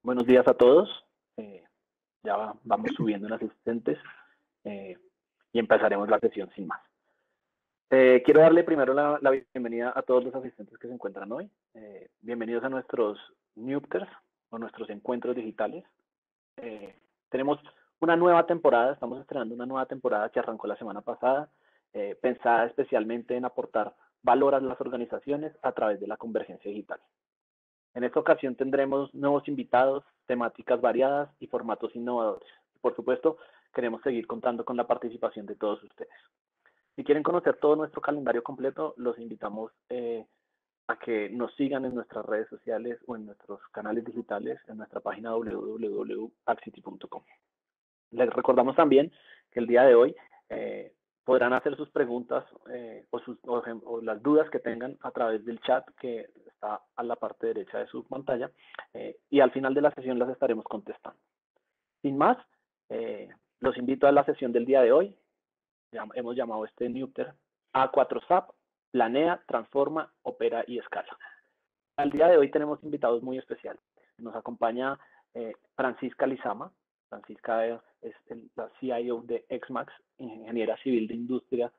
Buenos días a todos. Vamos subiendo en asistentes y empezaremos la sesión sin más. Quiero darle primero la bienvenida a todos los asistentes que se encuentran hoy. Bienvenidos a nuestros Newpters o nuestros encuentros digitales. Tenemos una nueva temporada, estamos estrenando una nueva temporada que arrancó la semana pasada, pensada especialmente en aportar valor a las organizaciones a través de la convergencia digital. En esta ocasión tendremos nuevos invitados, temáticas variadas y formatos innovadores. Por supuesto, queremos seguir contando con la participación de todos ustedes. Si quieren conocer todo nuestro calendario completo, los invitamos a que nos sigan en nuestras redes sociales o en nuestros canales digitales en nuestra página www.axity.com. Les recordamos también que el día de hoy podrán hacer sus preguntas o las dudas que tengan a través del chat que está a la parte derecha de su pantalla y al final de la sesión las estaremos contestando. Sin más, los invito a la sesión del día de hoy. Hemos llamado este Newpter A4SAP, planea, transforma, opera y escala. Al día de hoy tenemos invitados muy especiales. Nos acompaña Francisca Lizama. Francisca es la CIO de Exmax, ingeniera civil de industria,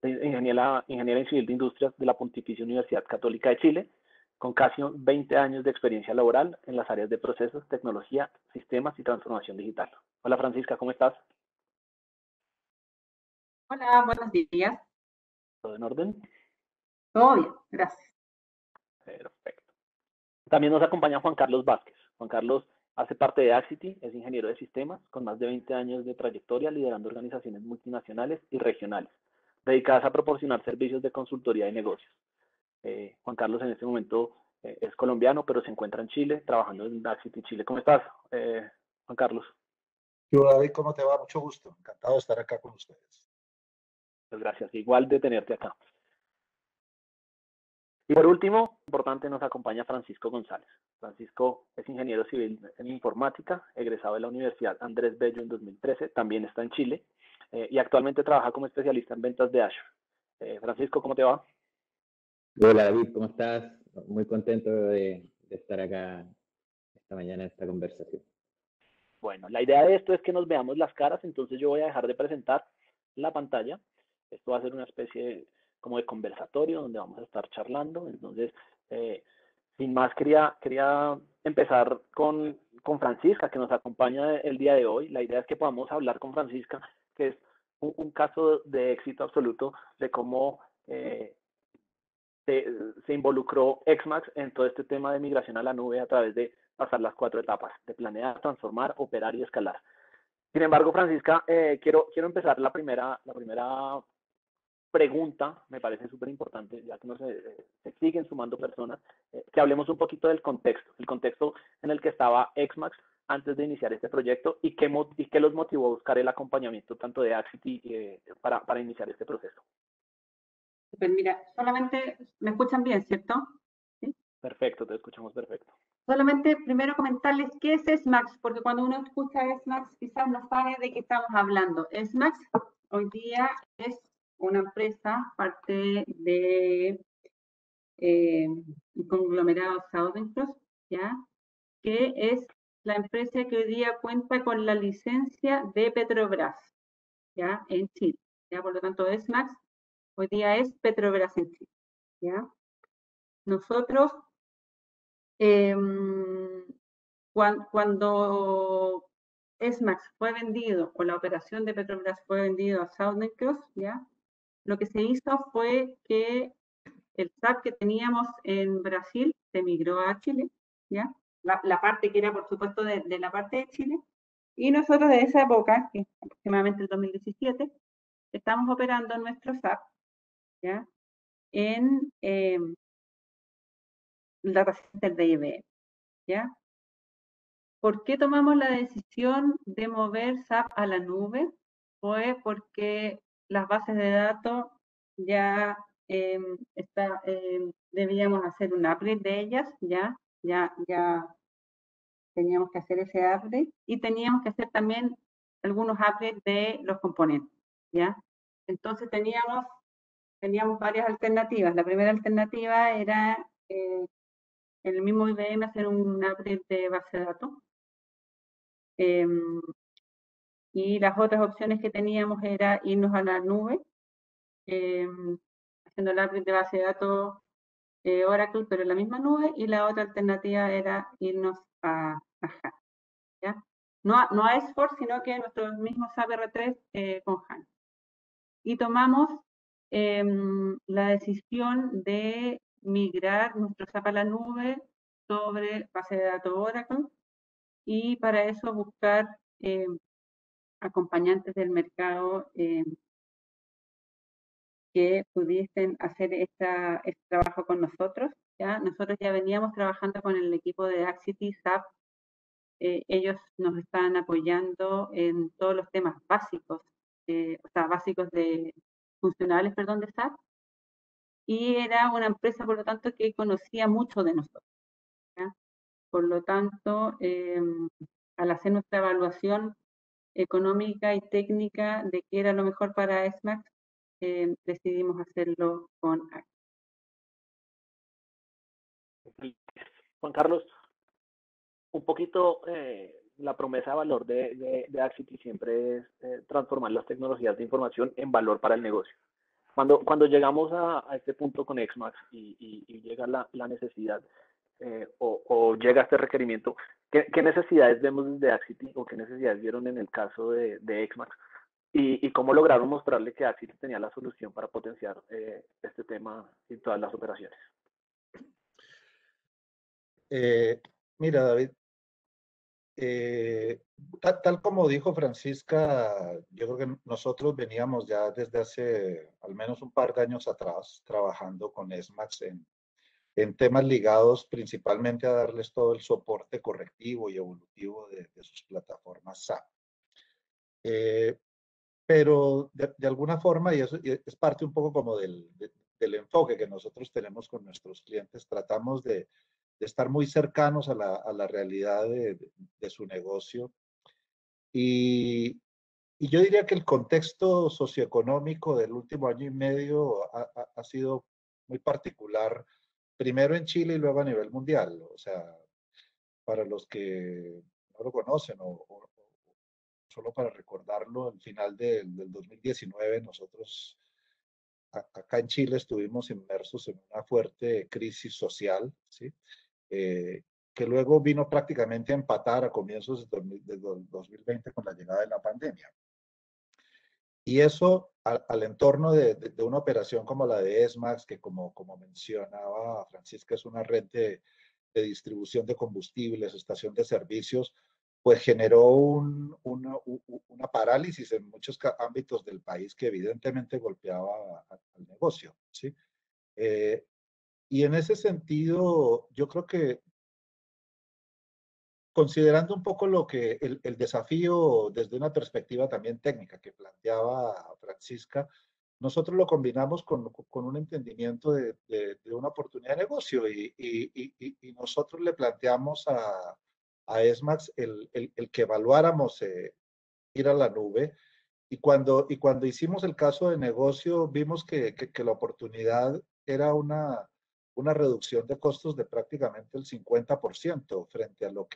ingeniera en civil de industrias de la Pontificia Universidad Católica de Chile, con casi 20 años de experiencia laboral en las áreas de procesos, tecnología, sistemas y transformación digital. Hola Francisca, ¿cómo estás? Hola, buenos días. ¿Todo en orden? Todo bien, gracias. Perfecto. También nos acompaña Juan Carlos Vázquez. Juan Carlos hace parte de Axity, es ingeniero de sistemas con más de 20 años de trayectoria liderando organizaciones multinacionales y regionales, dedicadas a proporcionar servicios de consultoría de negocios. Juan Carlos en este momento es colombiano, pero se encuentra en Chile, trabajando en Axity Chile. ¿Cómo estás, Juan Carlos? Yo, David, ¿cómo te va? Mucho gusto. Encantado de estar acá con ustedes. Pues gracias, igual de tenerte acá. Y por último, importante, nos acompaña Francisco González. Francisco es ingeniero civil en informática, egresado de la Universidad Andrés Bello en 2013, también está en Chile y actualmente trabaja como especialista en ventas de Azure. Francisco, ¿cómo te va? Hola David, ¿cómo estás? Muy contento de estar acá esta mañana en esta conversación. Bueno, la idea de esto es que nos veamos las caras, entonces yo voy a dejar de presentar la pantalla. Esto va a ser una especie como de conversatorio donde vamos a estar charlando. Entonces, sin más, quería empezar con Francisca, que nos acompaña el día de hoy. La idea es que podamos hablar con Francisca, que es un caso de éxito absoluto de cómo se involucró Exmax en todo este tema de migración a la nube a través de pasar las 4 etapas, de planear, transformar, operar y escalar. Sin embargo, Francisca, quiero empezar la primera pregunta, me parece súper importante, ya que se siguen sumando personas, que hablemos un poquito del contexto, el contexto en el que estaba Exmax antes de iniciar este proyecto y qué los motivó a buscar el acompañamiento tanto de Axity para iniciar este proceso. Pues mira, solamente me escuchan bien, ¿cierto? ¿Sí? Perfecto, te escuchamos perfecto. Solamente primero comentarles qué es SMAX, porque cuando uno escucha SMAX quizás no sabe de qué estamos hablando. SMAX hoy día es una empresa, parte de un conglomerado Southern Cross, ¿ya? Que es la empresa que hoy día cuenta con la licencia de Petrobras, ¿ya? En Chile, ¿ya? Por lo tanto, SMAX hoy día es Petrobras en Chile, ¿ya? Nosotros, cuando SMAX fue vendido, o la operación de Petrobras fue vendido a Southern Cross, ¿ya? Lo que se hizo fue que el SAP que teníamos en Brasil se migró a Chile, ¿ya? La parte que era, por supuesto, de la parte de Chile, y nosotros de esa época, que es aproximadamente el 2017, estamos operando nuestro SAP, ¿ya? En la data center de IBM, ¿ya? ¿Por qué tomamos la decisión de mover SAP a la nube? Fue porque las bases de datos ya debíamos hacer un upgrade de ellas, ya teníamos que hacer ese upgrade y teníamos que hacer también algunos upgrades de los componentes, ¿ya? Entonces teníamos varias alternativas. La primera alternativa era en el mismo IBM hacer un upgrade de base de datos, Y las otras opciones que teníamos era irnos a la nube, haciendo el upgrade de base de datos Oracle, pero en la misma nube, y la otra alternativa era irnos a HANA, ¿ya? No a S4, sino que nuestro mismo SAP R3 con HANA. Y tomamos la decisión de migrar nuestro SAP a la nube sobre base de datos Oracle, y para eso buscar acompañantes del mercado que pudiesen hacer este trabajo con nosotros. ¿ya? Nosotros ya veníamos trabajando con el equipo de Axity, SAP. Ellos nos están apoyando en todos los temas básicos, básicos funcionales, perdón, de SAP. Y era una empresa, por lo tanto, que conocía mucho de nosotros. ¿ya? Por lo tanto, al hacer nuestra evaluación económica y técnica de qué era lo mejor para SMAX, decidimos hacerlo con Axity. Juan Carlos, un poquito la promesa de valor de Axity siempre es transformar las tecnologías de información en valor para el negocio. Cuando llegamos a este punto con XMAX y llega la necesidad o llega este requerimiento, ¿qué necesidades vemos desde Axity o qué necesidades vieron en el caso de XMAX? Y cómo lograron mostrarle que Axity tenía la solución para potenciar este tema en todas las operaciones. Mira, David, tal como dijo Francisca, yo creo que nosotros veníamos ya desde hace al menos un par de años atrás trabajando con SMAX en temas ligados principalmente a darles todo el soporte correctivo y evolutivo de sus plataformas SAP. Pero de alguna forma, y eso es parte un poco como del enfoque que nosotros tenemos con nuestros clientes, tratamos de estar muy cercanos a la realidad de su negocio. Y yo diría que el contexto socioeconómico del último año y medio ha sido muy particular, primero en Chile y luego a nivel mundial. O sea, para los que no lo conocen o solo para recordarlo, al final del 2019 nosotros acá en Chile estuvimos inmersos en una fuerte crisis social, ¿sí? Que luego vino prácticamente a empatar a comienzos de 2020 con la llegada de la pandemia. Y eso al entorno de una operación como la de SMAX, que como mencionaba Francisca, es una red de distribución de combustibles, estación de servicios, pues generó una parálisis en muchos ámbitos del país que evidentemente golpeaba al negocio, ¿sí? Y en ese sentido, yo creo que considerando un poco lo que el desafío desde una perspectiva también técnica que planteaba Francisca, nosotros lo combinamos con un entendimiento de una oportunidad de negocio y nosotros le planteamos a SMAX el que evaluáramos ir a la nube. Y cuando hicimos el caso de negocio, vimos que la oportunidad era una reducción de costos de prácticamente el 50% frente a lo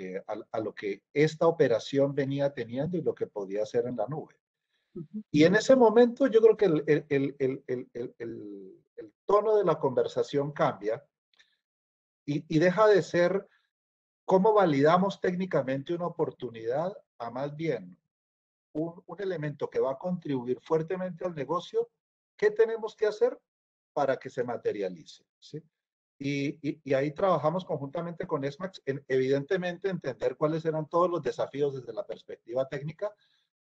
que esta operación venía teniendo y lo que podía hacer en la nube. Y en ese momento yo creo que el tono de la conversación cambia y deja de ser cómo validamos técnicamente una oportunidad a más bien un elemento que va a contribuir fuertemente al negocio. ¿Qué tenemos que hacer para que se materialice? ¿Sí? Y ahí trabajamos conjuntamente con SMAX en evidentemente entender cuáles eran todos los desafíos desde la perspectiva técnica,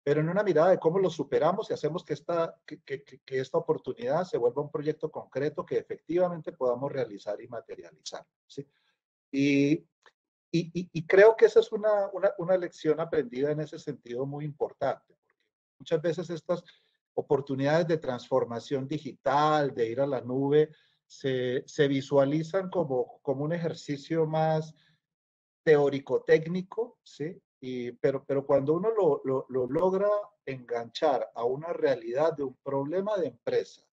pero en una mirada de cómo los superamos y hacemos que esta oportunidad se vuelva un proyecto concreto que efectivamente podamos realizar y materializar. ¿Sí? Y creo que esa es una lección aprendida en ese sentido muy importante, porque muchas veces estas oportunidades de transformación digital, de ir a la nube, se visualizan como un ejercicio más teórico-técnico, ¿sí? Pero cuando uno lo logra enganchar a una realidad de un problema de empresa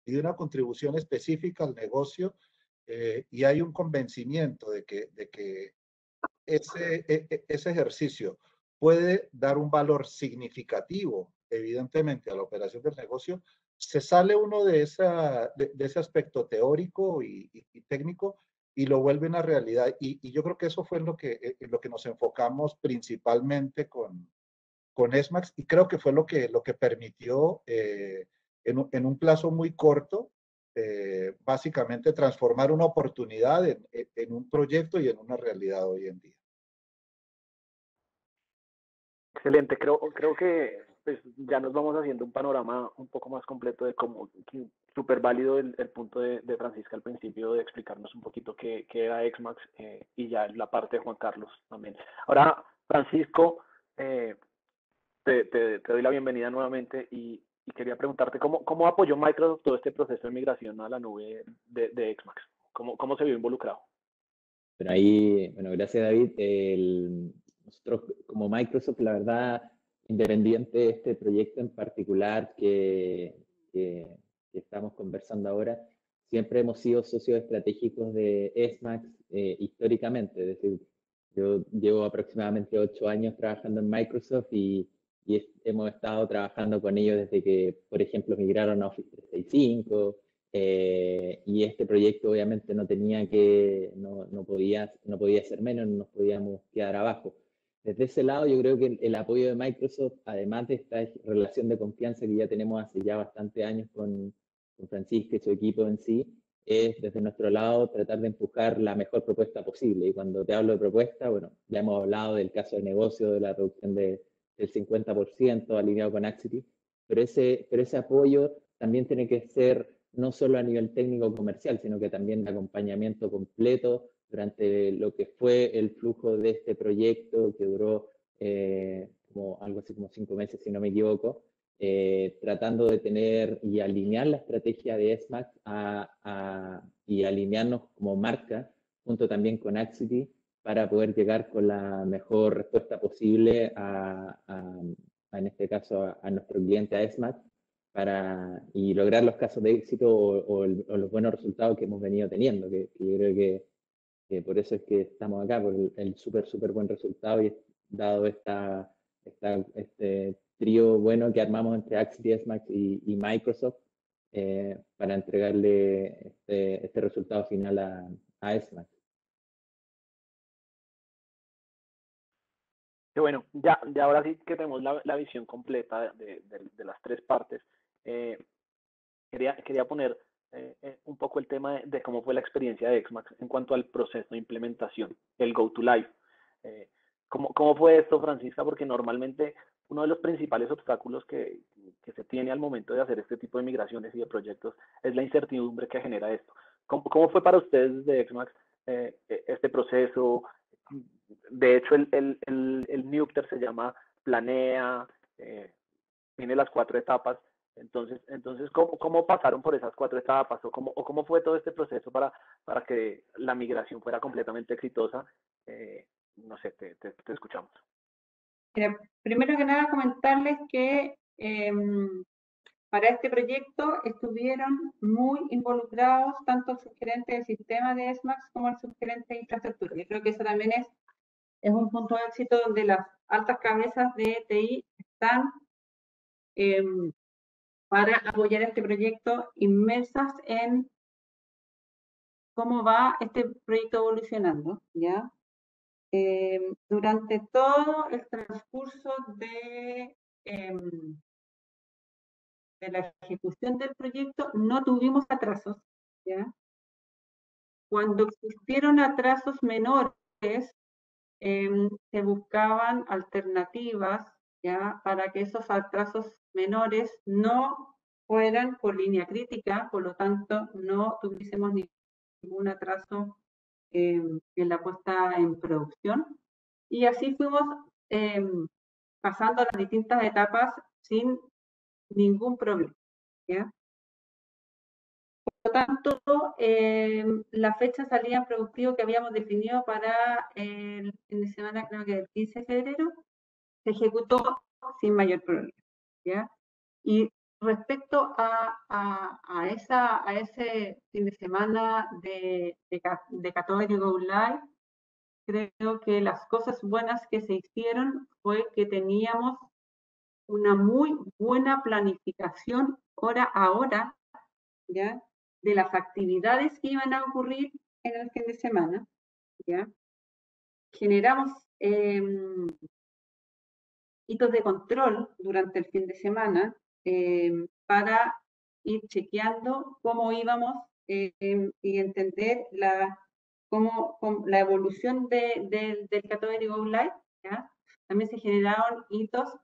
y de una contribución específica al negocio, y hay un convencimiento de que ese ejercicio puede dar un valor significativo, evidentemente, a la operación del negocio, se sale uno de ese aspecto teórico y técnico y lo vuelve una realidad. Y yo creo que eso fue en lo que nos enfocamos principalmente con SMAX, y creo que fue lo que permitió en un plazo muy corto, básicamente transformar una oportunidad en un proyecto y en una realidad hoy en día. Excelente, creo que pues, ya nos vamos haciendo un panorama un poco más completo de cómo, súper válido el punto de Francisca al principio de explicarnos un poquito qué era XMAX y ya la parte de Juan Carlos también. Ahora, Francisco, te doy la bienvenida nuevamente y quería preguntarte cómo apoyó Microsoft todo este proceso de migración a la nube de XMAX. ¿Cómo se vio involucrado? Pero ahí, bueno, gracias David. Nosotros como Microsoft, la verdad, independiente de este proyecto en particular que estamos conversando ahora, siempre hemos sido socios estratégicos de SMAX históricamente. Es decir, yo llevo aproximadamente 8 años trabajando en Microsoft y hemos estado trabajando con ellos desde que, por ejemplo, migraron a Office 365. Y este proyecto obviamente no podía ser menos, no nos podíamos quedar abajo. Desde ese lado yo creo que el apoyo de Microsoft, además de esta relación de confianza que ya tenemos hace ya bastante años con Francisco y su equipo en sí, es desde nuestro lado tratar de empujar la mejor propuesta posible. Y cuando te hablo de propuesta, bueno, ya hemos hablado del caso de negocio, de la reducción del 50% alineado con Axity, pero ese apoyo también tiene que ser no solo a nivel técnico comercial, sino que también de acompañamiento completo durante lo que fue el flujo de este proyecto que duró algo así como 5 meses, si no me equivoco, tratando de tener y alinear la estrategia de SMAX y alinearnos como marca, junto también con Axity, para poder llegar con la mejor respuesta posible en este caso a nuestro cliente, a SMAX, y lograr los casos de éxito o los buenos resultados que hemos venido teniendo, que yo creo que por eso es que estamos acá, por el súper buen resultado y dado este trío bueno que armamos entre Axity, SMAX y Microsoft para entregarle este resultado final a SMAX. Que bueno, ya ahora sí que tenemos la visión completa de las tres partes. Quería poner un poco el tema de cómo fue la experiencia de XMAX en cuanto al proceso de implementación, el Go to Live. ¿Cómo fue esto, Francisca? Porque normalmente uno de los principales obstáculos que se tiene al momento de hacer este tipo de migraciones y de proyectos es la incertidumbre que genera esto. ¿Cómo fue para ustedes de XMAX este proceso? De hecho, el Newter se llama Planea, tiene las 4 etapas. Entonces ¿cómo pasaron por esas 4 etapas? ¿Cómo fue todo este proceso para que la migración fuera completamente exitosa? No sé, te escuchamos. Primero que nada, comentarles que para este proyecto estuvieron muy involucrados tanto el subgerente del sistema de SMAX como el subgerente de infraestructura. Yo creo que eso también es un punto de éxito donde las altas cabezas de TI están para apoyar este proyecto, inmersas en cómo va este proyecto evolucionando, ¿ya? Durante todo el transcurso de la ejecución del proyecto no tuvimos atrasos, ¿ya? Cuando existieron atrasos menores, se buscaban alternativas, ¿ya? Para que esos atrasos menores no fueran por línea crítica, por lo tanto no tuviésemos ningún atraso en la puesta en producción. Y así fuimos pasando las distintas etapas sin ningún problema, ¿ya? Por lo tanto, la fecha de salida en productivo que habíamos definido para el fin de semana, creo que el 15 de febrero, se ejecutó sin mayor problema, ¿ya? Y respecto a ese fin de semana de Católico Go Live, creo que las cosas buenas que se hicieron fue que teníamos una muy buena planificación hora a hora, ¿ya? De las actividades que iban a ocurrir en el fin de semana, ¿ya? Generamos hitos de control durante el fin de semana para ir chequeando cómo íbamos y entender la evolución del Category Go Live, ¿ya? También se generaron hitos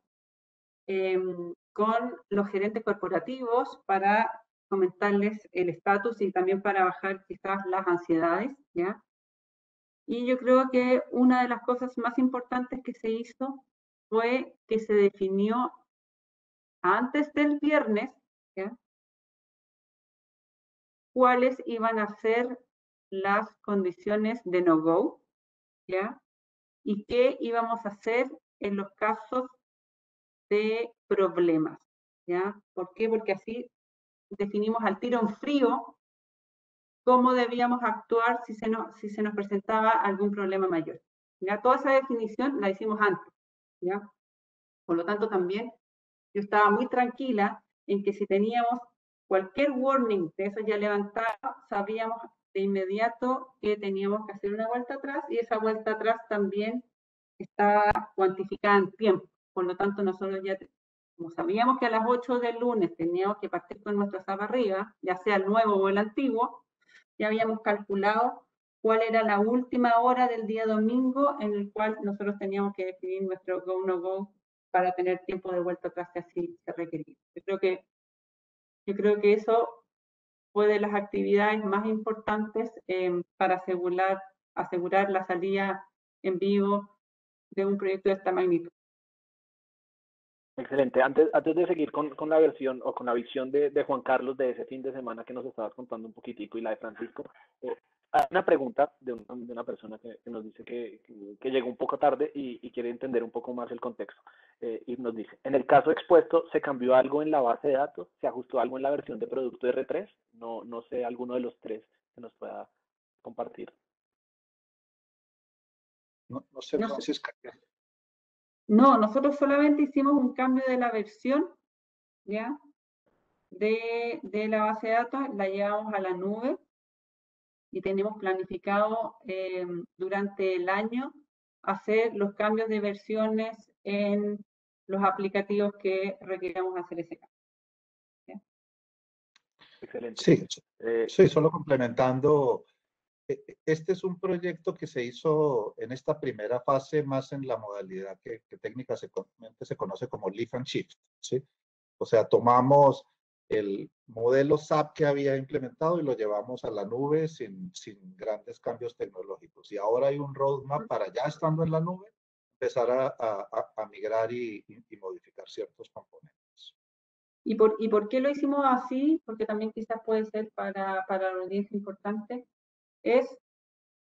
con los gerentes corporativos para comentarles el estatus y también para bajar quizás las ansiedades, ¿ya? Y yo creo que una de las cosas más importantes que se hizo fue que se definió antes del viernes, ¿ya? Cuáles iban a ser las condiciones de no-go, ¿ya? Y qué íbamos a hacer en los casos de problemas, ¿ya? ¿Por qué? Porque así definimos al tiro en frío cómo debíamos actuar si se nos presentaba algún problema mayor. ¿Ya? Toda esa definición la hicimos antes, ¿ya? Por lo tanto, también yo estaba muy tranquila en que si teníamos cualquier warning de eso ya levantado, sabíamos de inmediato que teníamos que hacer una vuelta atrás y esa vuelta atrás también está cuantificada en tiempo. Por lo tanto, nosotros ya, como sabíamos que a las 8 del lunes teníamos que partir con nuestra SAP arriba, ya sea el nuevo o el antiguo, ya habíamos calculado cuál era la última hora del día domingo en el cual nosotros teníamos que definir nuestro go no go para tener tiempo de vuelta atrás que así se requería. Yo creo que eso fue de las actividades más importantes para asegurar la salida en vivo de un proyecto de esta magnitud. Excelente. Antes de seguir con la versión o con la visión de Juan Carlos de ese fin de semana que nos estabas contando un poquitico y la de Francisco, hay una pregunta de una persona que nos dice que llegó un poco tarde y quiere entender un poco más el contexto. Y nos dice, en el caso expuesto, ¿se cambió algo en la base de datos? ¿Se ajustó algo en la versión de producto R3? No sé, alguno de los tres que nos pueda compartir. No sé, No, Francisca. no, nosotros solamente hicimos un cambio de la versión, ¿ya? De la base de datos, la llevamos a la nube y tenemos planificado durante el año hacer los cambios de versiones en los aplicativos que requiramos hacer ese cambio. ¿Ya? Excelente. Sí, solo complementando. Este es un proyecto que se hizo en esta primera fase más en la modalidad que técnicamente se conoce como lift and shift, ¿sí? O sea, tomamos el modelo SAP que había implementado y lo llevamos a la nube sin grandes cambios tecnológicos. Y ahora hay un roadmap para ya estando en la nube, empezar a migrar y modificar ciertos componentes. ¿Y por qué lo hicimos así? Porque también quizás puede ser para la audiencia importante. Es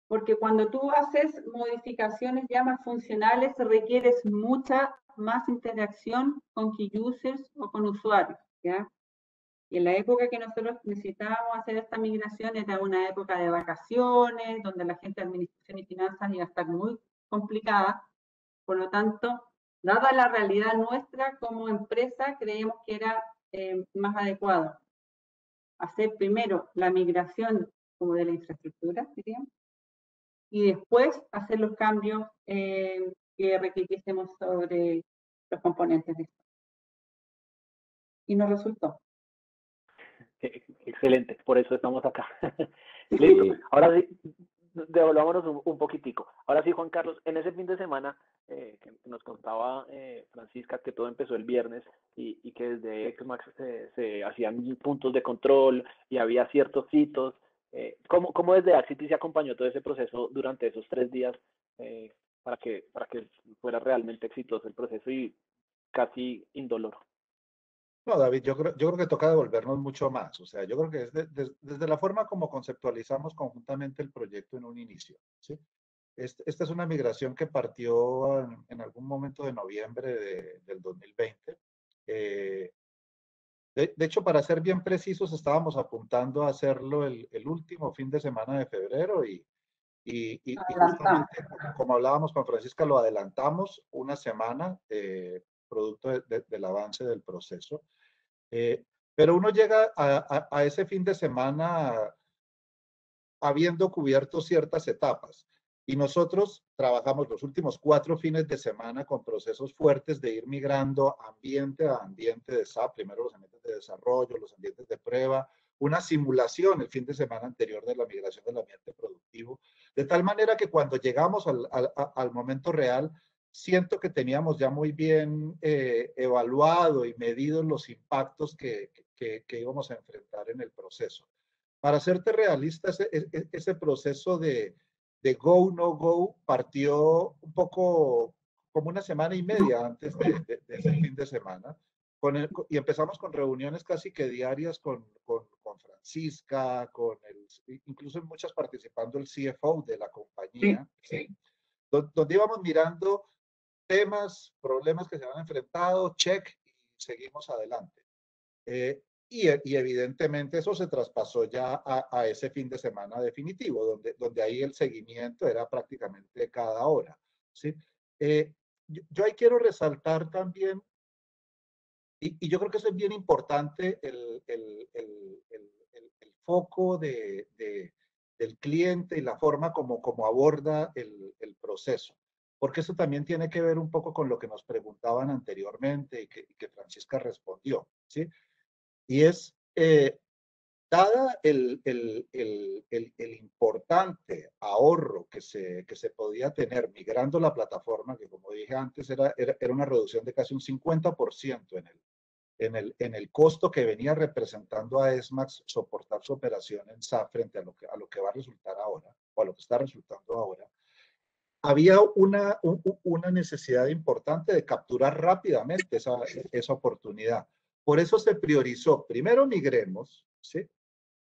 porque cuando tú haces modificaciones ya más funcionales, requieres mucha más interacción con key users o con usuarios, ¿ya? Y en la época que nosotros necesitábamos hacer esta migración era una época de vacaciones, donde la gente de administración y finanzas iba a estar muy complicada. Por lo tanto, dada la realidad nuestra como empresa, creíamos que era más adecuado hacer primero la migración como de la infraestructura, diríamos, y después hacer los cambios que requiriésemos sobre los componentes de esto. Y nos resultó. Excelente, por eso estamos acá. Listo, ahora sí, devolvámonos un poquitico. Ahora sí, Juan Carlos, en ese fin de semana que nos contaba Francisca que todo empezó el viernes y que desde XMAX se hacían puntos de control y había ciertos hitos. ¿Cómo desde Axity se acompañó todo ese proceso durante esos 3 días para que fuera realmente exitoso el proceso y casi indoloro? No, David, yo creo que toca devolvernos mucho más. O sea, yo creo que es desde la forma como conceptualizamos conjuntamente el proyecto en un inicio, ¿sí? Esta es una migración que partió en algún momento de noviembre del 2020. De hecho, para ser bien precisos, estábamos apuntando a hacerlo el último fin de semana de febrero y y justamente, como hablábamos con Francisca, lo adelantamos una semana, producto del avance del proceso. Pero uno llega a ese fin de semana habiendo cubierto ciertas etapas. Y nosotros trabajamos los últimos 4 fines de semana con procesos fuertes de ir migrando ambiente a ambiente de SAP, primero los ambientes de desarrollo, los ambientes de prueba, una simulación el fin de semana anterior de la migración del ambiente productivo, de tal manera que cuando llegamos al momento real, siento que teníamos ya muy bien evaluado y medido los impactos que íbamos a enfrentar en el proceso. Para serte realista, ese proceso de go, no go partió un poco como una semana y media antes de ese fin de semana. Y empezamos con reuniones casi que diarias con Francisca, incluso en muchas participando el CFO de la compañía, ¿sí? Donde íbamos mirando temas, problemas que se han enfrentado, check, y seguimos adelante. Y evidentemente eso se traspasó ya a ese fin de semana definitivo, donde ahí el seguimiento era prácticamente cada hora, ¿sí? Yo ahí quiero resaltar también, y yo creo que eso es bien importante, el foco del cliente y la forma como aborda el proceso. Porque eso también tiene que ver un poco con lo que nos preguntaban anteriormente y que Francisca respondió, ¿sí? Y es, dada el importante ahorro que se podía tener migrando la plataforma, que como dije antes era una reducción de casi un 50% en el costo que venía representando a Esmax soportar su operación en SAP frente a lo que va a resultar ahora, o a lo que está resultando ahora, había una necesidad importante de capturar rápidamente esa oportunidad. Por eso se priorizó, primero migremos, ¿sí?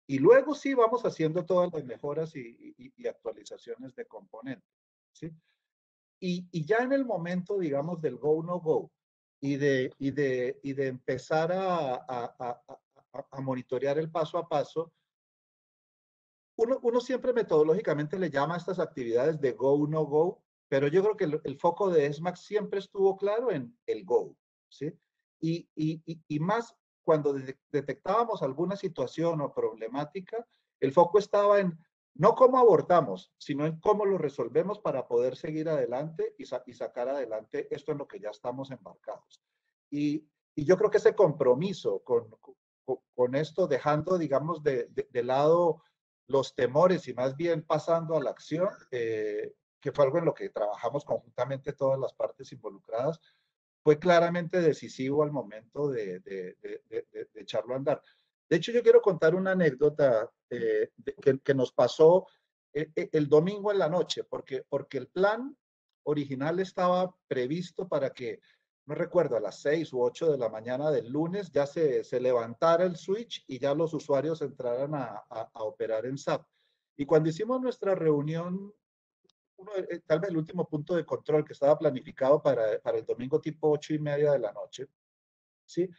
Y luego sí vamos haciendo todas las mejoras y actualizaciones de componentes, ¿sí? Y ya en el momento, digamos, del go, no go, y de empezar a monitorear el paso a paso, uno siempre metodológicamente le llama a estas actividades de go, no go, pero yo creo que el foco de Esmax siempre estuvo claro en el go, ¿sí? Y más cuando detectábamos alguna situación o problemática, el foco estaba en no cómo abortamos, sino en cómo lo resolvemos para poder seguir adelante y sacar adelante esto en lo que ya estamos embarcados. Y yo creo que ese compromiso con esto, dejando, digamos, de lado los temores y más bien pasando a la acción, que fue algo en lo que trabajamos conjuntamente todas las partes involucradas, fue claramente decisivo al momento de echarlo a andar. De hecho, yo quiero contar una anécdota que nos pasó el domingo en la noche, porque el plan original estaba previsto para que, no recuerdo, a las 6 u 8 de la mañana del lunes ya se levantara el switch y ya los usuarios entraran a operar en SAP. Y cuando hicimos nuestra reunión, tal vez el último punto de control que estaba planificado para el domingo tipo 8:30 de la noche, ¿sí?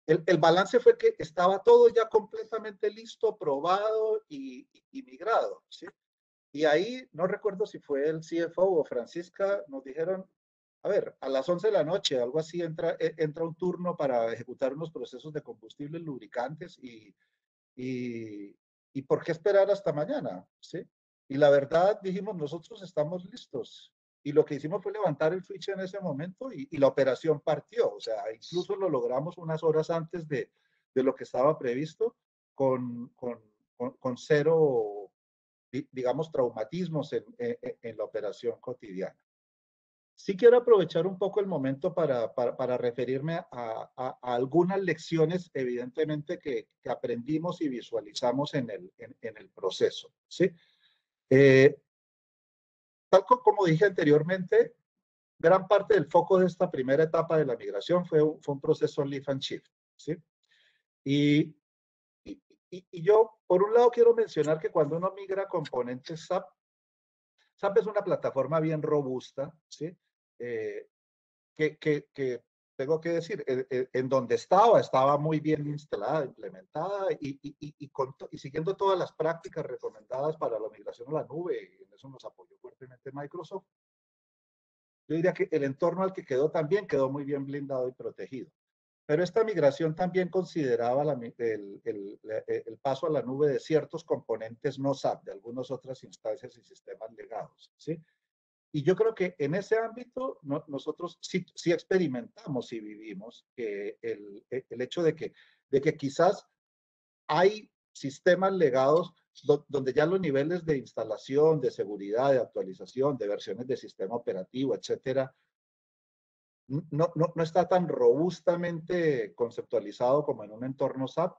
El balance fue que estaba todo ya completamente listo, probado y migrado, ¿sí? Y ahí, no recuerdo si fue el CFO o Francisca, nos dijeron, a ver, a las 11 de la noche, algo así, entra un turno para ejecutar unos procesos de combustibles lubricantes y ¿por qué esperar hasta mañana? ¿Sí? Y la verdad, dijimos, nosotros estamos listos. Y lo que hicimos fue levantar el switch en ese momento y la operación partió. O sea, incluso lo logramos unas horas antes de lo que estaba previsto con cero, digamos, traumatismos en la operación cotidiana. Sí quiero aprovechar un poco el momento para referirme a algunas lecciones, evidentemente, que aprendimos y visualizamos en el proceso, ¿sí? Tal como dije anteriormente, gran parte del foco de esta primera etapa de la migración fue un proceso lift and shift, ¿sí? Y yo, por un lado, quiero mencionar que cuando uno migra componentes SAP, SAP es una plataforma bien robusta, ¿sí? Que tengo que decir, en donde estaba muy bien instalada, implementada y siguiendo todas las prácticas recomendadas para la migración a la nube, y en eso nos apoyó fuertemente Microsoft. Yo diría que el entorno al que quedó también quedó muy bien blindado y protegido. Pero esta migración también consideraba el paso a la nube de ciertos componentes no SAP, de algunas otras instancias y sistemas legados, ¿sí? Y yo creo que en ese ámbito nosotros sí experimentamos y vivimos el hecho de que quizás hay sistemas legados donde ya los niveles de instalación, de seguridad, de actualización, de versiones de sistema operativo, etcétera, no está tan robustamente conceptualizado como en un entorno SAP.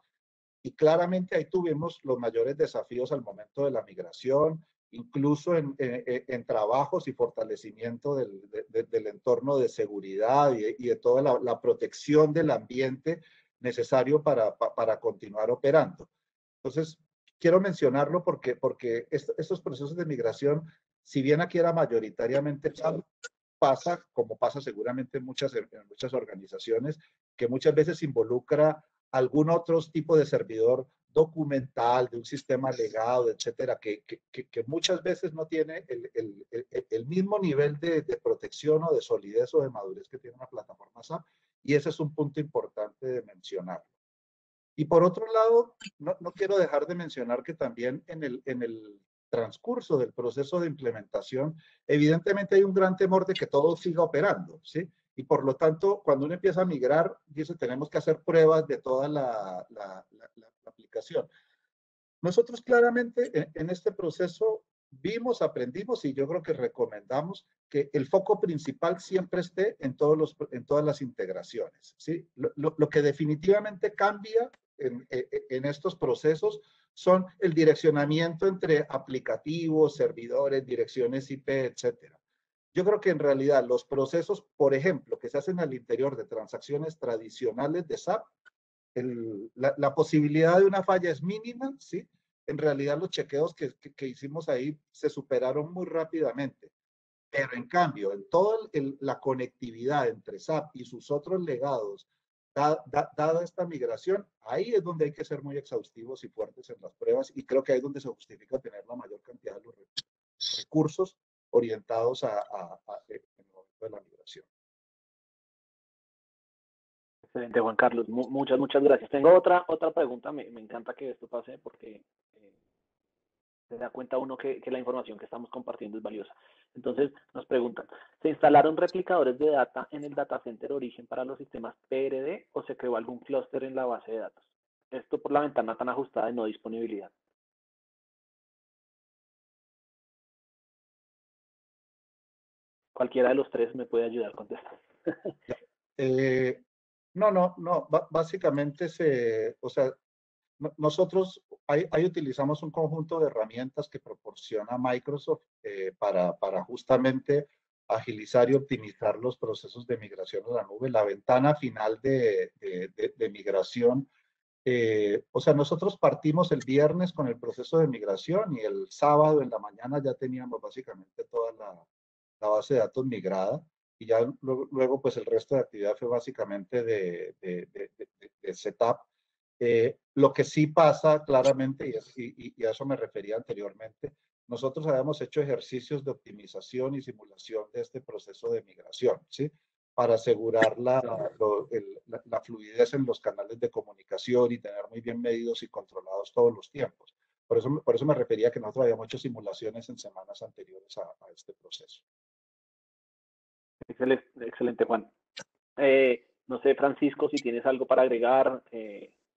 Y claramente ahí tuvimos los mayores desafíos al momento de la migración, incluso en trabajos y fortalecimiento del entorno de seguridad y de toda la protección del ambiente necesario para continuar operando. Entonces, quiero mencionarlo porque estos procesos de migración, si bien aquí era mayoritariamente pasa, como pasa seguramente en muchas organizaciones, que muchas veces involucra algún otro tipo de servidor documental, de un sistema legado, etcétera, que muchas veces no tiene el mismo nivel de protección o de solidez o de madurez que tiene una plataforma SAP, y ese es un punto importante de mencionar. Y por otro lado, no quiero dejar de mencionar que también en el transcurso del proceso de implementación, evidentemente hay un gran temor de que todo siga operando, ¿sí? Y por lo tanto, cuando uno empieza a migrar, dice, tenemos que hacer pruebas de toda la aplicación. Nosotros claramente en este proceso vimos, aprendimos y yo creo que recomendamos que el foco principal siempre esté en todas las integraciones, ¿sí? Lo que definitivamente cambia en estos procesos son el direccionamiento entre aplicativos, servidores, direcciones IP, etcétera. Yo creo que en realidad los procesos, por ejemplo, que se hacen al interior de transacciones tradicionales de SAP, la posibilidad de una falla es mínima, ¿sí? En realidad los chequeos que hicimos ahí se superaron muy rápidamente. Pero en cambio, en toda la conectividad entre SAP y sus otros legados, dada esta migración, ahí es donde hay que ser muy exhaustivos y fuertes en las pruebas, y creo que ahí es donde se justifica tener la mayor cantidad de los recursos orientados en el momento de la migración. Excelente, Juan Carlos. Muchas gracias. Tengo otra pregunta. Me encanta que esto pase porque se da cuenta uno que la información que estamos compartiendo es valiosa. Entonces, nos preguntan, ¿se instalaron replicadores de data en el data center origen para los sistemas PRD o se creó algún clúster en la base de datos? Esto por la ventana tan ajustada de no disponibilidad. Cualquiera de los tres me puede ayudar a contestar. No. Básicamente o sea, nosotros ahí utilizamos un conjunto de herramientas que proporciona Microsoft para justamente agilizar y optimizar los procesos de migración a la nube. La ventana final de migración, o sea, nosotros partimos el viernes con el proceso de migración y el sábado en la mañana ya teníamos básicamente toda la base de datos migrada. Y ya luego pues el resto de actividad fue básicamente de setup. Lo que sí pasa claramente, y a eso me refería anteriormente, nosotros habíamos hecho ejercicios de optimización y simulación de este proceso de migración, ¿sí? Para asegurar la fluidez en los canales de comunicación y tener muy bien medidos y controlados todos los tiempos. Por eso me refería que nosotros habíamos hecho simulaciones en semanas anteriores a este proceso. Excelente, Juan. No sé, Francisco, si tienes algo para agregar.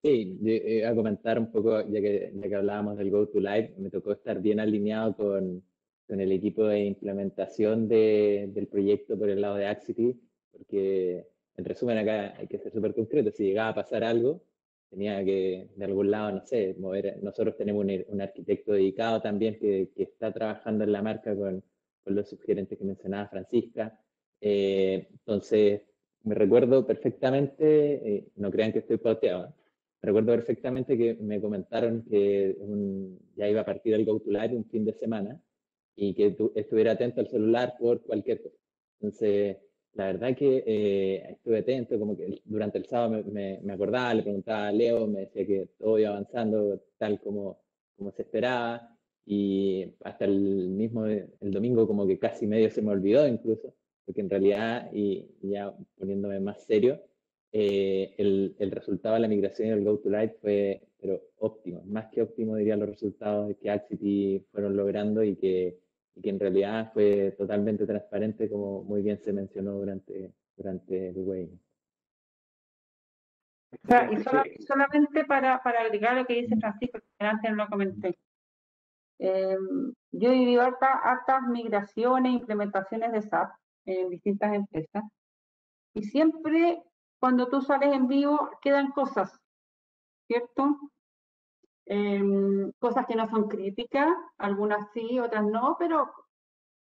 Sí, a comentar un poco, ya que hablábamos del Go to Live, me tocó estar bien alineado con el equipo de implementación del proyecto por el lado de Axity, porque en resumen acá hay que ser súper concreto. Si llegaba a pasar algo, tenía que de algún lado, no sé, mover. Nosotros tenemos un arquitecto dedicado también que está trabajando en la marca con los sugerentes que mencionaba Francisca. Entonces, me recuerdo perfectamente, no crean que estoy pauteado, recuerdo perfectamente que me comentaron que ya iba a partir el Go to Live un fin de semana y que estuviera atento al celular por cualquier cosa. Entonces, la verdad que estuve atento, como que durante el sábado me acordaba, le preguntaba a Leo, me decía que todo iba avanzando tal como se esperaba, y hasta el domingo como que casi medio se me olvidó incluso, porque en realidad, y ya poniéndome más serio, el resultado de la migración y el Go to Light fue, pero óptimo, más que óptimo diría los resultados que Axity fueron logrando y que en realidad fue totalmente transparente, como muy bien se mencionó durante el webinar. O sea, y Excelente. Sí. solamente para agregar lo que dice Francisco, que antes no lo comenté. Yo he vivido hartas migraciones, implementaciones de SAP en distintas empresas, y siempre cuando tú sales en vivo quedan cosas, ¿cierto? Cosas que no son críticas, algunas sí, otras no, pero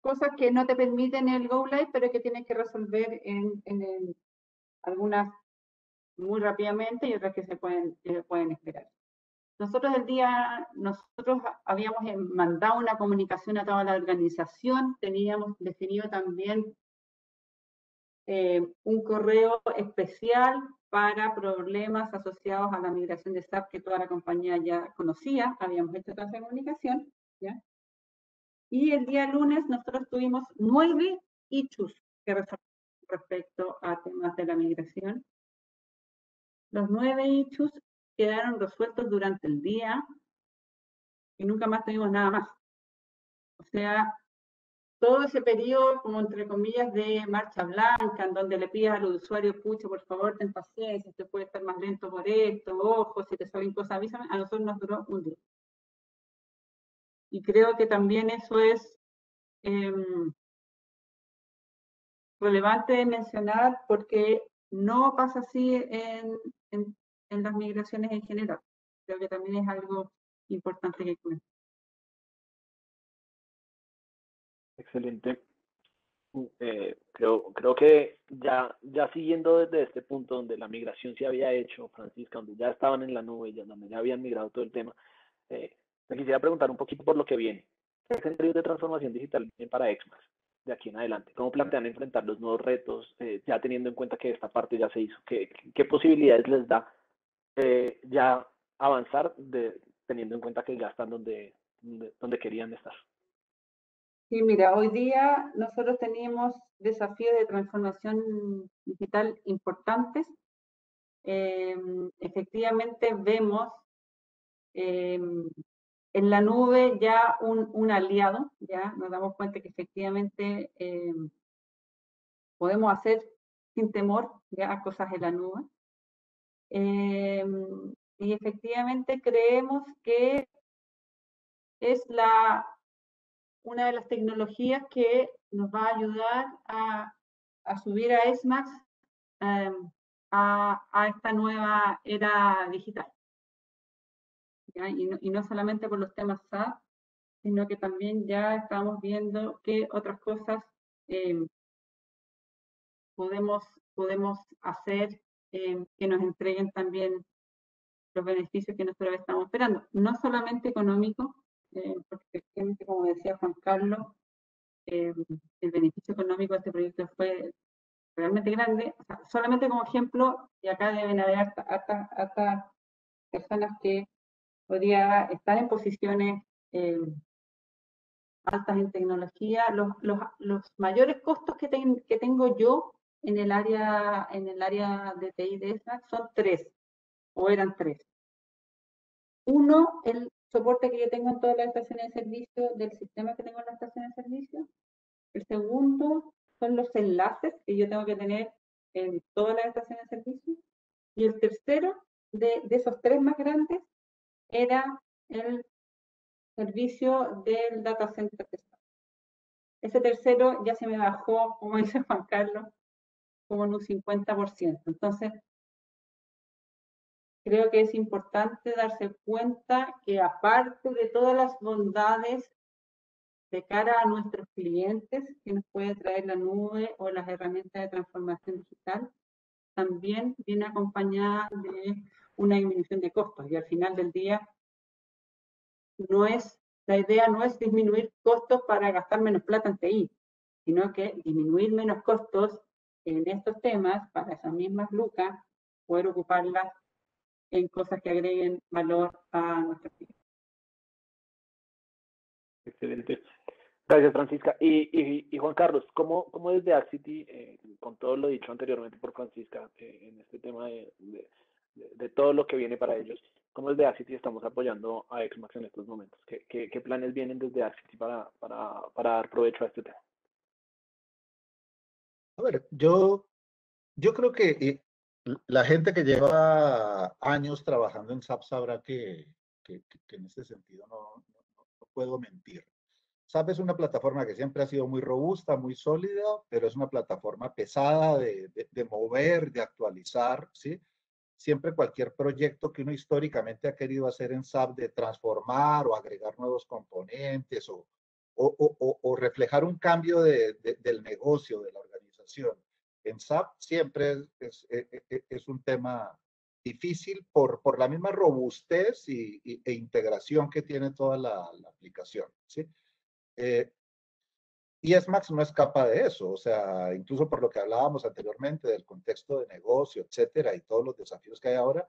cosas que no te permiten el Go Live, pero que tienes que resolver algunas muy rápidamente y otras que se pueden esperar. Nosotros habíamos mandado una comunicación a toda la organización, teníamos definido también un correo especial para problemas asociados a la migración de SAP que toda la compañía ya conocía, habíamos hecho toda esa comunicación, ¿ya? Y el día lunes nosotros tuvimos 9 issues que resolver respecto a temas de la migración. Los 9 issues quedaron resueltos durante el día y nunca más tuvimos nada más. O sea, todo ese periodo, como entre comillas, de marcha blanca, en donde le pidas al usuario, pucha, por favor, ten paciencia, usted puede estar más lento por esto, ojo, si te salen cosas, avísame, a nosotros nos duró un día. Y creo que también eso es relevante de mencionar porque no pasa así en las migraciones en general. Creo que también es algo importante que comentar. Excelente. Creo que ya siguiendo desde este punto donde la migración se había hecho, Francisca, donde ya estaban en la nube, donde ya habían migrado todo el tema, te quisiera preguntar un poquito por lo que viene. ¿Qué escenarios de transformación digital vienen para Exmax de aquí en adelante? ¿Cómo plantean enfrentar los nuevos retos, ya teniendo en cuenta que esta parte ya se hizo? ¿Qué posibilidades les da ya avanzar teniendo en cuenta que ya están donde querían estar? Sí, mira, hoy día nosotros teníamos desafíos de transformación digital importantes. Efectivamente vemos en la nube ya un aliado, ya nos damos cuenta que efectivamente podemos hacer sin temor ya cosas en la nube. Y efectivamente creemos que es una de las tecnologías que nos va a ayudar a subir a Exmax a esta nueva era digital. ¿Ya? Y no solamente por los temas SAP, sino que también ya estamos viendo qué otras cosas podemos hacer que nos entreguen también los beneficios que nosotros estamos esperando. No solamente económicos, porque efectivamente, como decía Juan Carlos, el beneficio económico de este proyecto fue realmente grande. O sea, solamente como ejemplo, y acá deben haber hartas personas que podrían estar en posiciones altas en tecnología. Los mayores costos que tengo yo en el área de TI de ESMAC son 3, o eran 3. Uno, el soporte que yo tengo en todas las estaciones de servicio del sistema que tengo en las estaciones de servicio. El segundo son los enlaces que yo tengo que tener en todas las estaciones de servicio. Y el tercero, de esos 3 más grandes, era el servicio del data center. Ese tercero ya se me bajó, como dice Juan Carlos, como en un 50%. Entonces, creo que es importante darse cuenta que aparte de todas las bondades de cara a nuestros clientes que nos puede traer la nube o las herramientas de transformación digital, también viene acompañada de una disminución de costos. Y al final del día, la idea no es disminuir costos para gastar menos plata en TI, sino que disminuir menos costos en estos temas, para esas mismas lucas, poder ocuparlas en cosas que agreguen valor a nuestros clientes. Excelente. Gracias, Francisca. Y Juan Carlos, ¿cómo desde Axity, con todo lo dicho anteriormente por Francisca, en este tema de todo lo que viene para ellos, cómo desde Axity estamos apoyando a Exmax en estos momentos? ¿Qué planes vienen desde Axity para dar provecho a este tema? A ver, yo creo que la gente que lleva años trabajando en SAP sabrá que en ese sentido no puedo mentir. SAP es una plataforma que siempre ha sido muy robusta, muy sólida, pero es una plataforma pesada de mover, de actualizar, ¿sí? Siempre cualquier proyecto que uno históricamente ha querido hacer en SAP de transformar o agregar nuevos componentes o reflejar un cambio del negocio, de la organización. En SAP siempre es un tema difícil por la misma robustez e integración que tiene toda la aplicación, ¿sí? Y Esmax no escapa de eso, o sea, incluso por lo que hablábamos anteriormente del contexto de negocio, etcétera, y todos los desafíos que hay ahora,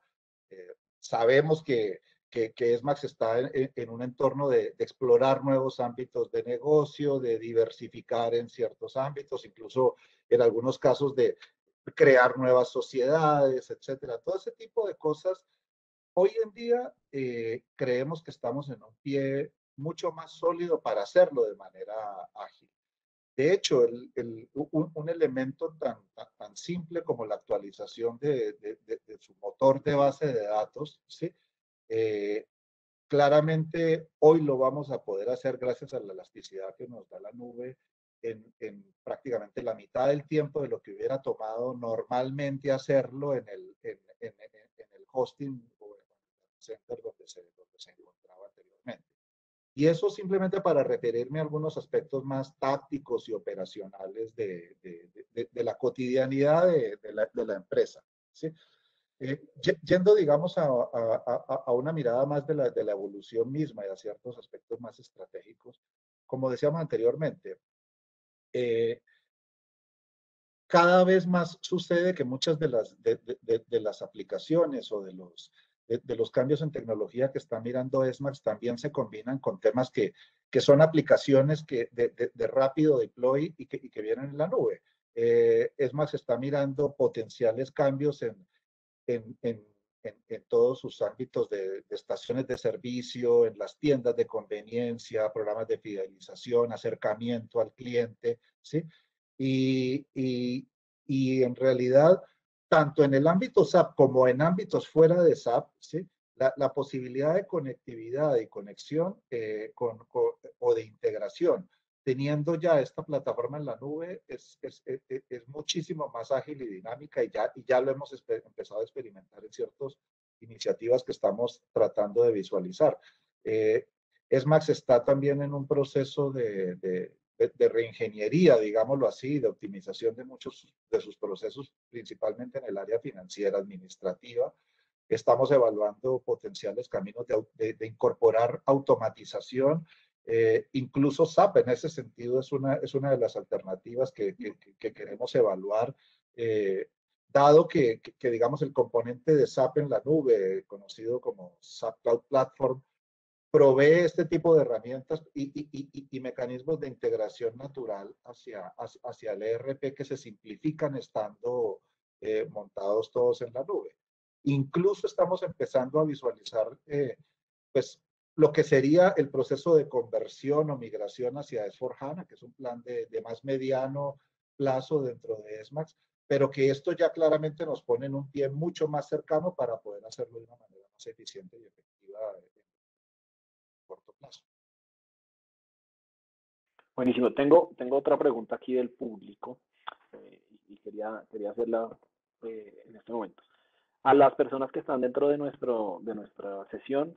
sabemos que Esmax está en un entorno de explorar nuevos ámbitos de negocio, de diversificar en ciertos ámbitos, incluso en algunos casos de crear nuevas sociedades, etcétera. Todo ese tipo de cosas. Hoy en día creemos que estamos en un pie mucho más sólido para hacerlo de manera ágil. De hecho, un elemento tan simple como la actualización de su motor de base de datos, ¿sí? Claramente hoy lo vamos a poder hacer gracias a la elasticidad que nos da la nube en prácticamente la mitad del tiempo de lo que hubiera tomado normalmente hacerlo en el hosting o en el center donde se encontraba anteriormente. Y eso simplemente para referirme a algunos aspectos más tácticos y operacionales de la cotidianidad de la empresa, ¿sí? Yendo, digamos, a una mirada más de la evolución misma y a ciertos aspectos más estratégicos, como decíamos anteriormente, cada vez más sucede que muchas de las aplicaciones o de los cambios en tecnología que está mirando Esmax también se combinan con temas que son aplicaciones de rápido deploy y que vienen en la nube. Esmax está mirando potenciales cambios en, en, en todos sus ámbitos de estaciones de servicio, en las tiendas de conveniencia, programas de fidelización, acercamiento al cliente, ¿sí? Y en realidad, tanto en el ámbito SAP como en ámbitos fuera de SAP, ¿sí? La posibilidad de conectividad y conexión o de integración, teniendo ya esta plataforma en la nube, es muchísimo más ágil y dinámica y ya lo hemos empezado a experimentar en ciertas iniciativas que estamos tratando de visualizar. Esmax está también en un proceso de reingeniería, digámoslo así, de optimización de muchos de sus procesos, principalmente en el área financiera, administrativa. Estamos evaluando potenciales caminos de incorporar automatización. Incluso SAP en ese sentido es una de las alternativas que queremos evaluar, dado que, digamos, el componente de SAP en la nube, conocido como SAP Cloud Platform, provee este tipo de herramientas y mecanismos de integración natural hacia el ERP que se simplifican estando montados todos en la nube. Incluso estamos empezando a visualizar pues, lo que sería el proceso de conversión o migración hacia S4HANA, que es un plan de más mediano plazo dentro de Esmax, pero que esto ya claramente nos pone en un pie mucho más cercano para poder hacerlo de una manera más eficiente y efectiva corto plazo. Buenísimo. Tengo otra pregunta aquí del público y quería hacerla en este momento. A las personas que están dentro de nuestra sesión,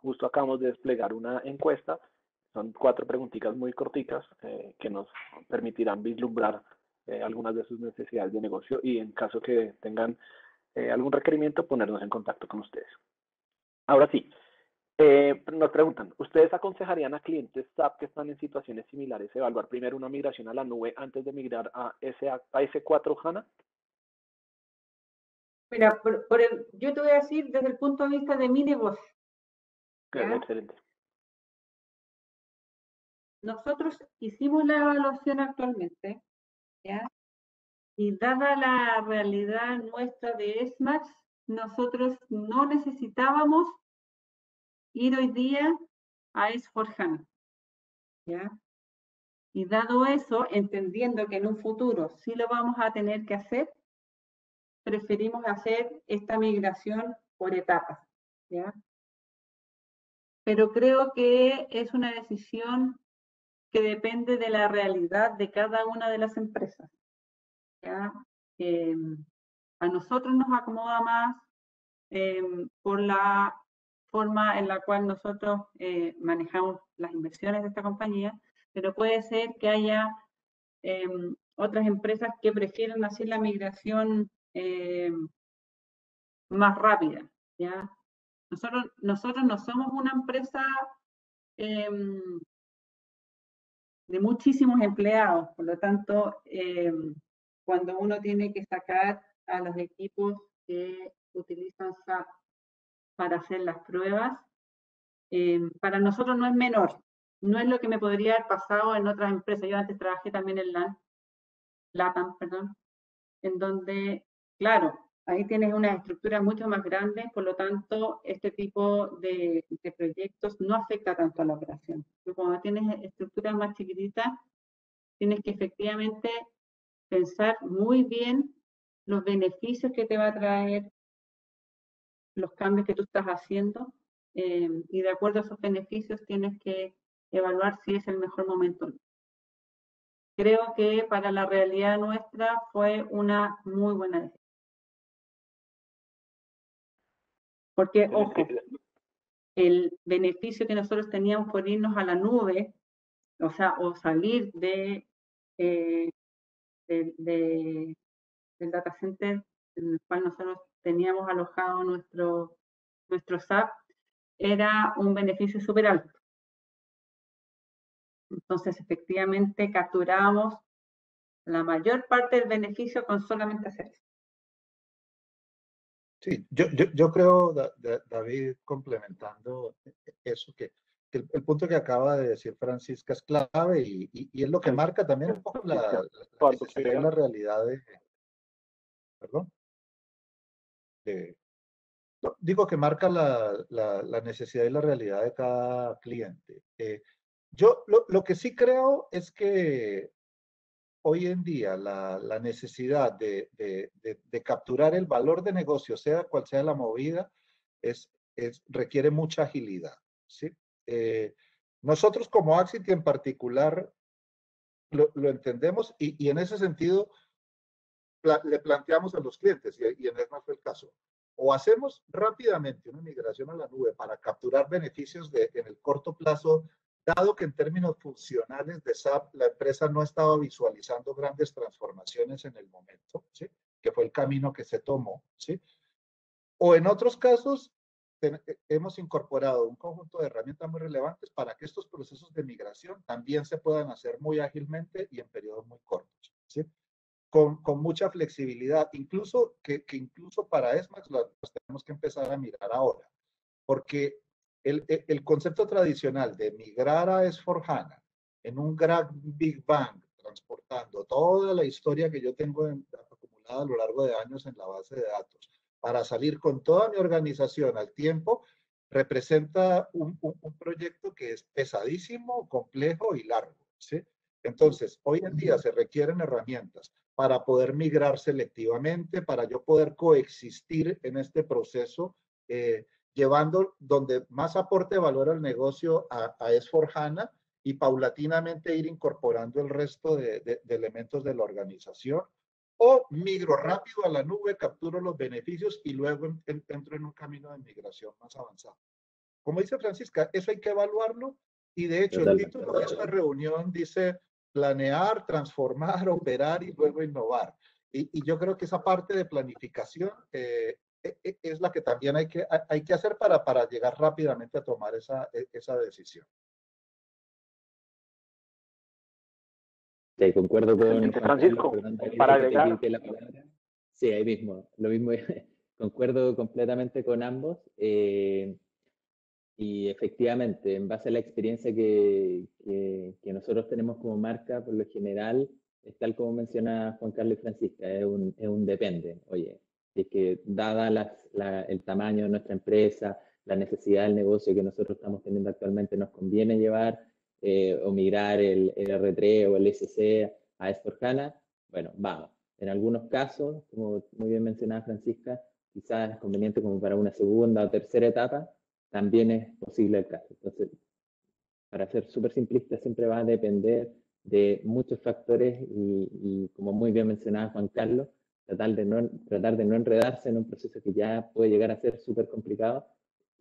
justo acabamos de desplegar una encuesta. Son 4 preguntitas muy corticas que nos permitirán vislumbrar algunas de sus necesidades de negocio y en caso que tengan algún requerimiento, ponernos en contacto con ustedes. Ahora sí, Nos preguntan, ¿ustedes aconsejarían a clientes SAP que están en situaciones similares evaluar primero una migración a la nube antes de migrar a S4 HANA? Mira, yo te voy a decir desde el punto de vista de mi negocio. ¿Ya? Excelente. Nosotros hicimos la evaluación actualmente, ¿ya? Y dada la realidad nuestra de SMAX, nosotros no necesitábamos ir hoy día a S4HANA, ¿ya? Y dado eso, entendiendo que en un futuro sí lo vamos a tener que hacer, preferimos hacer esta migración por etapas, ¿ya? Pero creo que es una decisión que depende de la realidad de cada una de las empresas, ¿ya? A nosotros nos acomoda más por la forma en la cual nosotros manejamos las inversiones de esta compañía, pero puede ser que haya otras empresas que prefieren hacer la migración más rápida, ¿ya? Nosotros no somos una empresa de muchísimos empleados, por lo tanto, cuando uno tiene que sacar a los equipos que utilizan SAP para hacer las pruebas, para nosotros no es menor, no es lo que me podría haber pasado en otras empresas. Yo antes trabajé también en LATAM, en donde, claro, ahí tienes unas estructuras mucho más grandes, por lo tanto, este tipo de proyectos no afecta tanto a la operación. Pero cuando tienes estructuras más chiquititas, tienes que efectivamente pensar muy bien los beneficios que te va a traer los cambios que tú estás haciendo y de acuerdo a esos beneficios tienes que evaluar si es el mejor momento. Creo que para la realidad nuestra fue una muy buena decisión. Porque, ojo, el beneficio que nosotros teníamos por irnos a la nube, o sea, o salir del data center en el cual nosotros teníamos alojado nuestro SAP, era un beneficio súper alto. Entonces, efectivamente, capturábamos la mayor parte del beneficio con solamente hacer eso. Sí, yo creo, David, complementando eso, que el punto que acaba de decir Francisca es clave y es lo que marca también un poco la necesidad y la realidad de, perdón, digo que marca la necesidad y la realidad de cada cliente. Yo lo que sí creo es que hoy en día la necesidad de capturar el valor de negocio, sea cual sea la movida, requiere mucha agilidad, ¿sí? Nosotros como Axity en particular lo entendemos y en ese sentido le planteamos a los clientes, y en ESMA fue el caso, o hacemos rápidamente una migración a la nube para capturar beneficios en el corto plazo, dado que en términos funcionales de SAP la empresa no estaba visualizando grandes transformaciones en el momento, ¿sí? Que fue el camino que se tomó, ¿sí? O en otros casos, hemos incorporado un conjunto de herramientas muy relevantes para que estos procesos de migración también se puedan hacer muy ágilmente y en periodos muy cortos, ¿sí? Con mucha flexibilidad, incluso que incluso para ESMAX los tenemos que empezar a mirar ahora, porque el concepto tradicional de migrar a S4HANA en un gran Big Bang, transportando toda la historia que yo tengo acumulada a lo largo de años en la base de datos, para salir con toda mi organización al tiempo, representa un proyecto que es pesadísimo, complejo y largo, ¿sí? Entonces, hoy en día se requieren herramientas para poder migrar selectivamente, para yo poder coexistir en este proceso, llevando donde más aporte valor al negocio a S4HANA y paulatinamente ir incorporando el resto de elementos de la organización. O migro rápido a la nube, capturo los beneficios y luego entro en un camino de migración más avanzado. Como dice Francisca, eso hay que evaluarlo y de hecho el título de esta reunión dice planear, transformar, operar y luego innovar. Y yo creo que esa parte de planificación es la que también hay que hacer para llegar rápidamente a tomar esa decisión. Sí, concuerdo con Francisco, Perdón, David, para que te agregar. quite la palabra. Sí, ahí mismo, lo mismo, concuerdo completamente con ambos. Y efectivamente, en base a la experiencia que nosotros tenemos como marca, por lo general, es tal como menciona Juan Carlos y Francisca, es un depende. Oye, es que dada el tamaño de nuestra empresa, la necesidad del negocio que nosotros estamos teniendo actualmente, nos conviene llevar o migrar el R3 o el SC a S/4HANA, bueno, vamos. En algunos casos, como muy bien mencionaba Francisca, quizás es conveniente como para una segunda o tercera etapa, también es posible el caso. Entonces, para ser súper simplista, siempre va a depender de muchos factores y como muy bien mencionaba Juan Carlos, tratar de no enredarse en un proceso que ya puede llegar a ser súper complicado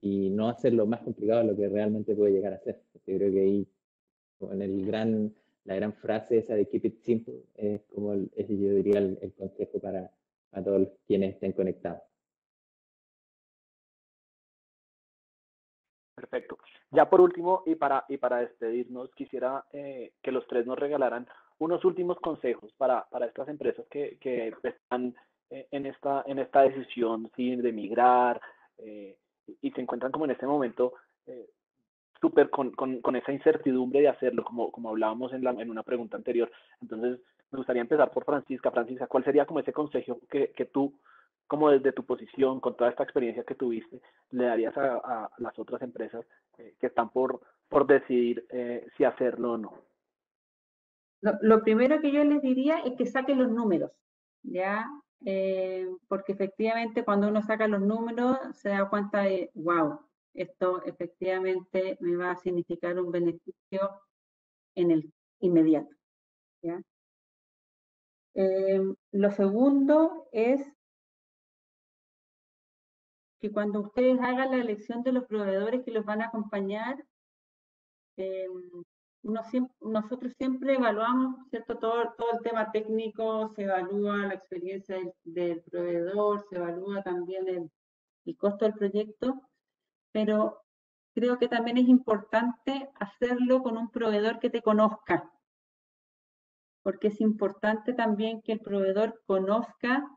y no hacerlo más complicado de lo que realmente puede llegar a ser. Yo creo que ahí, con la gran frase esa de keep it simple, es como ese yo diría el consejo para todos quienes estén conectados. Perfecto. Ya por último, y para despedirnos, quisiera que los tres nos regalaran unos últimos consejos para estas empresas que están en esta decisión, ¿sí?, de migrar y se encuentran como en este momento súper con esa incertidumbre de hacerlo, como hablábamos en una pregunta anterior. Entonces, me gustaría empezar por Francisca. Francisca, ¿cuál sería como ese consejo que tú, como desde tu posición, con toda esta experiencia que tuviste, le darías a las otras empresas que están por decidir si hacerlo o no? Lo primero que yo les diría es que saquen los números, ¿ya? Porque efectivamente cuando uno saca los números se da cuenta de, wow, esto efectivamente me va a significar un beneficio en el inmediato, ¿ya? Lo segundo es que cuando ustedes hagan la elección de los proveedores que los van a acompañar, nosotros siempre evaluamos, ¿cierto? Todo el tema técnico, se evalúa la experiencia del proveedor, se evalúa también el costo del proyecto, pero creo que también es importante hacerlo con un proveedor que te conozca, porque es importante también que el proveedor conozca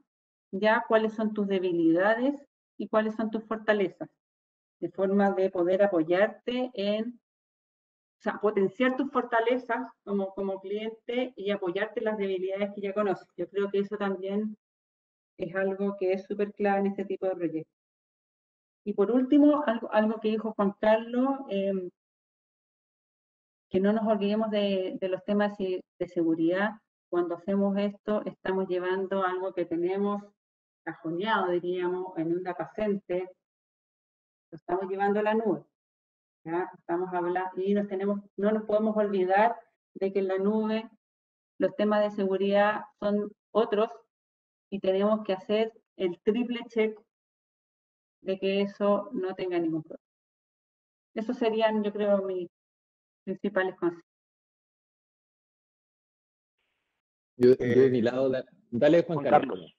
ya cuáles son tus debilidades y cuáles son tus fortalezas, de forma de poder apoyarte o sea, potenciar tus fortalezas como cliente y apoyarte en las debilidades que ya conoces. Yo creo que eso también es algo que es súper clave en este tipo de proyectos. Y por último, algo que dijo Juan Carlos, que no nos olvidemos de los temas de seguridad. Cuando hacemos esto, estamos llevando algo que tenemos cajoneado, diríamos, en un data center, lo estamos llevando a la nube. ¿Ya? Estamos hablando, y no nos podemos olvidar de que en la nube los temas de seguridad son otros y tenemos que hacer el triple check de que eso no tenga ningún problema. Esos serían, yo creo, mis principales consejos. Yo de mi lado, dale Juan Carlos.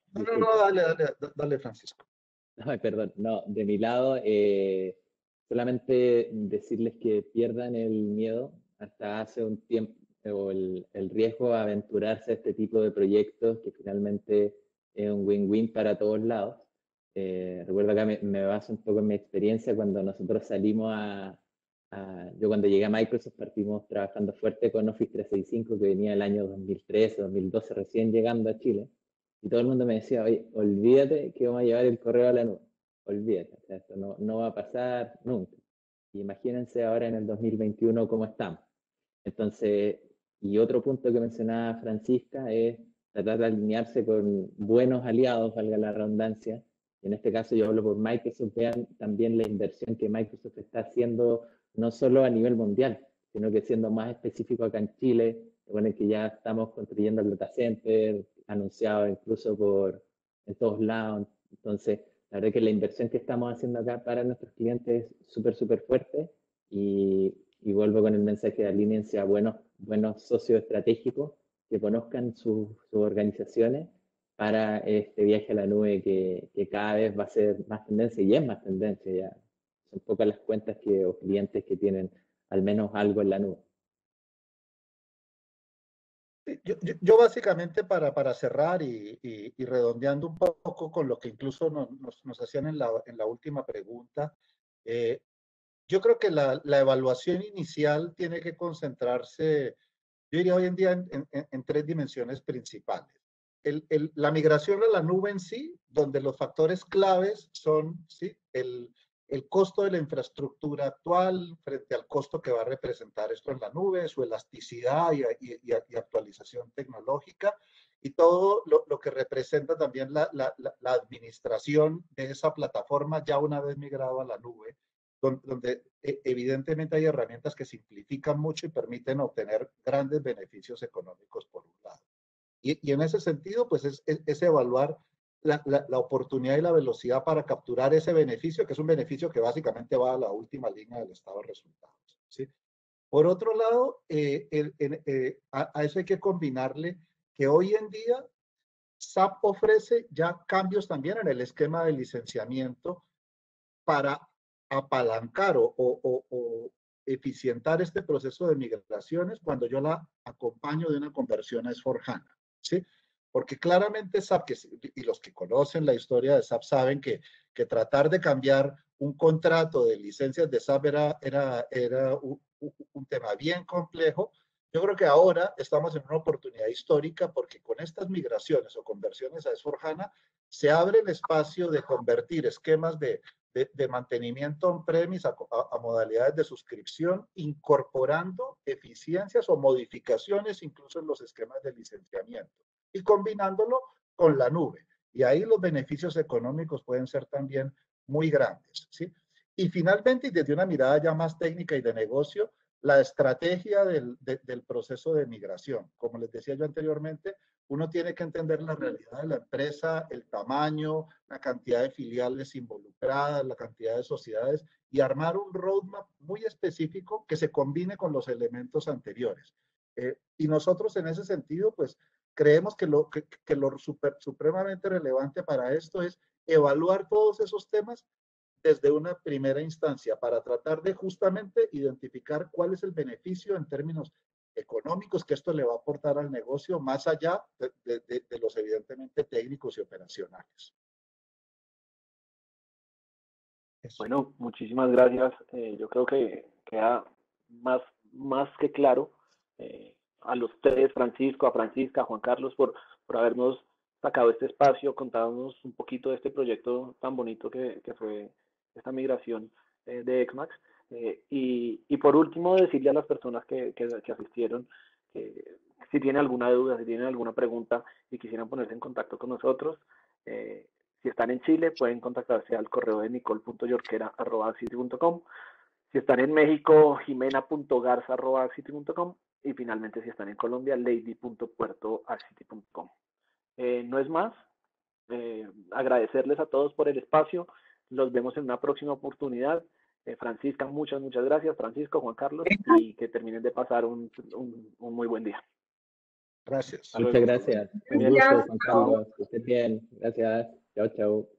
Dale, Francisco. Ay, perdón, no, de mi lado, solamente decirles que pierdan el miedo. Hasta hace un tiempo, o el riesgo a aventurarse a este tipo de proyectos, que finalmente es un win-win para todos lados. Recuerdo acá me baso un poco en mi experiencia cuando nosotros salimos yo cuando llegué a Microsoft partimos trabajando fuerte con Office 365, que venía el año 2013, 2012, recién llegando a Chile. Y todo el mundo me decía, oye, olvídate que vamos a llevar el correo a la nube. Olvídate, o sea, esto no va a pasar nunca. Y imagínense ahora en el 2021 cómo estamos. Entonces, y otro punto que mencionaba Francisca es tratar de alinearse con buenos aliados, valga la redundancia. Y en este caso yo hablo por Microsoft, vean también la inversión que Microsoft está haciendo, no solo a nivel mundial, sino que siendo más específico acá en Chile, con el que ya estamos construyendo el data center, anunciado incluso en todos lados. Entonces, la verdad que la inversión que estamos haciendo acá para nuestros clientes es súper, súper fuerte y vuelvo con el mensaje de alínense a buenos socios estratégicos que conozcan sus organizaciones para este viaje a la nube que cada vez va a ser más tendencia y es más tendencia ya. Son pocas las cuentas o clientes que tienen al menos algo en la nube. Yo básicamente para cerrar y redondeando un poco con lo que incluso nos hacían en la última pregunta, yo creo que la evaluación inicial tiene que concentrarse, yo diría hoy en día, en tres dimensiones principales. La migración a la nube en sí, donde los factores claves son, ¿sí?, el costo de la infraestructura actual frente al costo que va a representar esto en la nube, su elasticidad y actualización tecnológica, y todo lo que representa también la administración de esa plataforma ya una vez migrado a la nube, donde evidentemente hay herramientas que simplifican mucho y permiten obtener grandes beneficios económicos por un lado. Y en ese sentido, pues es evaluar la oportunidad y la velocidad para capturar ese beneficio, que es un beneficio que básicamente va a la última línea del estado de resultados, ¿sí? Por otro lado, a eso hay que combinarle que hoy en día SAP ofrece ya cambios también en el esquema de licenciamiento para apalancar o eficientar este proceso de migraciones cuando yo la acompaño de una conversión a S/4HANA, ¿sí? Porque claramente SAP, y los que conocen la historia de SAP saben que tratar de cambiar un contrato de licencias de SAP era un tema bien complejo. Yo creo que ahora estamos en una oportunidad histórica porque con estas migraciones o conversiones a S/4HANA se abre el espacio de convertir esquemas de mantenimiento on-premise a modalidades de suscripción, incorporando eficiencias o modificaciones incluso en los esquemas de licenciamiento y combinándolo con la nube. Y ahí los beneficios económicos pueden ser también muy grandes, ¿sí? Y finalmente, y desde una mirada ya más técnica y de negocio, la estrategia del proceso de migración. Como les decía yo anteriormente, uno tiene que entender la realidad de la empresa, el tamaño, la cantidad de filiales involucradas, la cantidad de sociedades y armar un roadmap muy específico que se combine con los elementos anteriores. Y nosotros en ese sentido, pues creemos que lo supremamente relevante para esto es evaluar todos esos temas desde una primera instancia para tratar de justamente identificar cuál es el beneficio en términos económicos que esto le va a aportar al negocio, más allá de los evidentemente técnicos y operacionales. Eso. Bueno, muchísimas gracias. Yo creo que queda más que claro a los tres, Francisco, a Francisca, a Juan Carlos, por habernos sacado este espacio, contándonos un poquito de este proyecto tan bonito que fue esta migración de Exmax. Y por último, decirle a las personas que asistieron que si tienen alguna duda, si tienen alguna pregunta y quisieran ponerse en contacto con nosotros, si están en Chile, pueden contactarse al correo de nicole.yorquera@axity.com. Si están en México, jimena.garza@axity.com. Y finalmente, si están en Colombia, lady.puerto@axity.com. No es más. Agradecerles a todos por el espacio. Los vemos en una próxima oportunidad. Francisca, muchas gracias. Francisco, Juan Carlos, y que terminen de pasar un muy buen día. Gracias. Muchas gracias. Un gusto, Juan Carlos. Que estés bien. Gracias. Chao, chao.